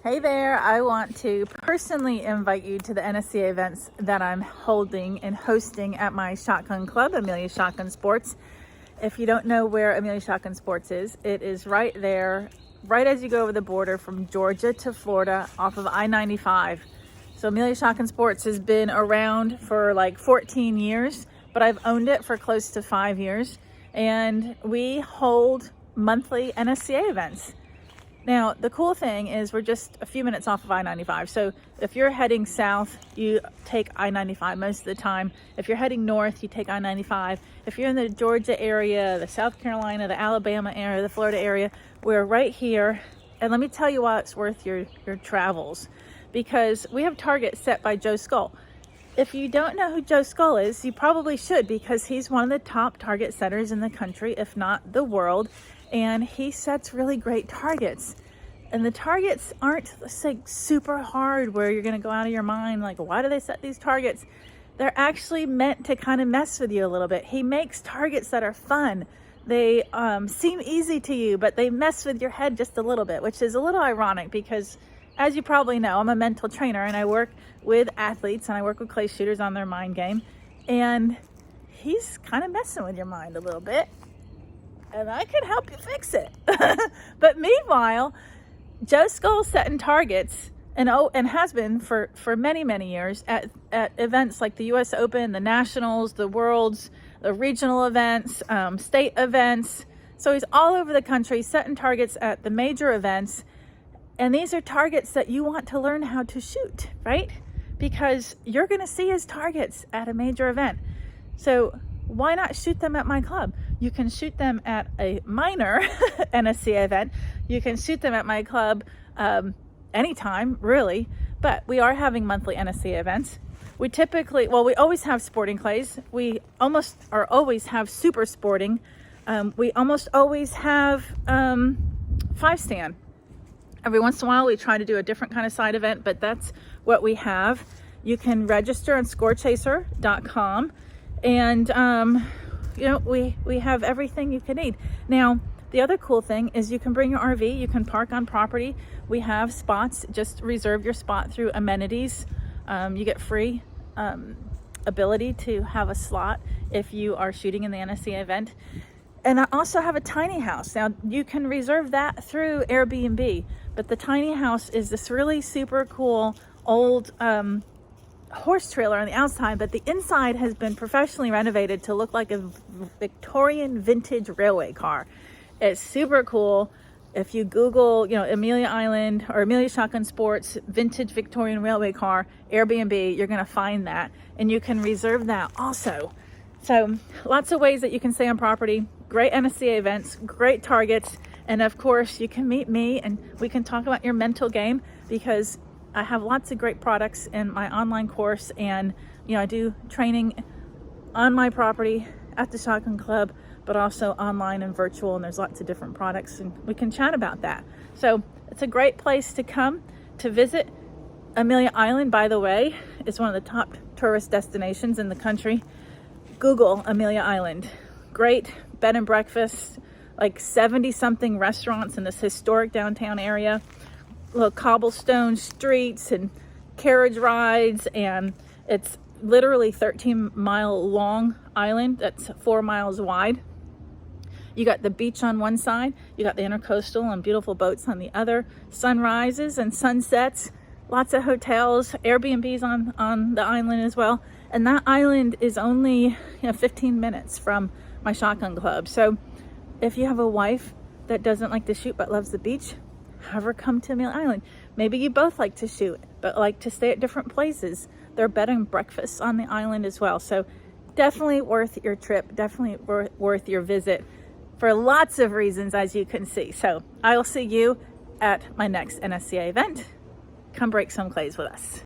Hey there, I want to personally invite you to the NSCA events that I'm holding and hosting at my shotgun club, Amelia Shotgun Sports. If you don't know where Amelia Shotgun Sports is, it is right there, right as you go over the border from Georgia to Florida off of I-95. So Amelia Shotgun Sports has been around for like 14 years, but I've owned it for close to 5 years. And we hold monthly NSCA events. Now, the cool thing is we're just a few minutes off of I-95. So if you're heading south, you take I-95 most of the time. If you're heading north, you take I-95. If you're in the Georgia area, the South Carolina, the Alabama area, the Florida area, we're right here. And let me tell you why it's worth your travels. Because we have targets set by Joe Scull. If you don't know who Joe Scull is, you probably should, because he's one of the top target setters in the country, if not the world. And he sets really great targets. And the targets aren't like super hard where you're going to go out of your mind like, why do they set these targets? They're actually meant to kind of mess with you a little bit. He makes targets that are fun. They seem easy to you, but they mess with your head just a little bit, which is a little ironic because, as you probably know, I'm a mental trainer and I work with athletes and I work with clay shooters on their mind game. And he's kind of messing with your mind a little bit. And I can help you fix it. But meanwhile, Joe Scull's setting targets and has been for many, many years at events like the US Open, the Nationals, the Worlds, the regional events, state events. So he's all over the country setting targets at the major events. And these are targets that you want to learn how to shoot, right? Because you're going to see his targets at a major event. So why not shoot them at my club? You can shoot them at a minor NSCA event. You can shoot them at my club anytime, really. But we are having monthly NSCA events. We typically, we always have sporting clays. We almost have super sporting. We almost always have 5-stand. Every once in a while, we try to do a different kind of side event, but that's what we have. You can register on scorechaser.com. And, we have everything you can need. Now, the other cool thing is you can bring your RV, you can park on property. We have spots, just reserve your spot through amenities. You get free ability to have a slot if you are shooting in the NSCA event. And I also have a tiny house. Now, you can reserve that through Airbnb, but the tiny house is this really super cool old horse trailer on the outside, but the inside has been professionally renovated to look like a Victorian vintage railway car. It's super cool. If you Google, Amelia Island or Amelia Shotgun Sports vintage Victorian railway car Airbnb, you're going to find that, and you can reserve that also. So lots of ways that you can stay on property, great NSCA events, great targets, and of course you can meet me and we can talk about your mental game, because I have lots of great products in my online course, and I do training on my property at the Shotgun Club, but also online and virtual, and there's lots of different products and we can chat about that. So it's a great place to come to visit. Amelia Island, by the way, is one of the top tourist destinations in the country. Google Amelia Island. Great bed and breakfast, like 70 something restaurants in this historic downtown area. Little cobblestone streets and carriage rides, and it's literally 13-mile long island that's 4 miles wide. You got the beach on one side, you got the intercoastal and beautiful boats on the other, sunrises and sunsets, lots of hotels, Airbnbs on the island as well. And that island is only 15 minutes from my shotgun club. So if you have a wife that doesn't like to shoot but loves the beach, have her come to Amelia Island. Maybe you both like to shoot but like to stay at different places. There are bed and breakfasts on the island as well. So definitely worth your trip, definitely worth your visit for lots of reasons, as you can see. So I'll see you at my next NSCA event. Come break some clays with us.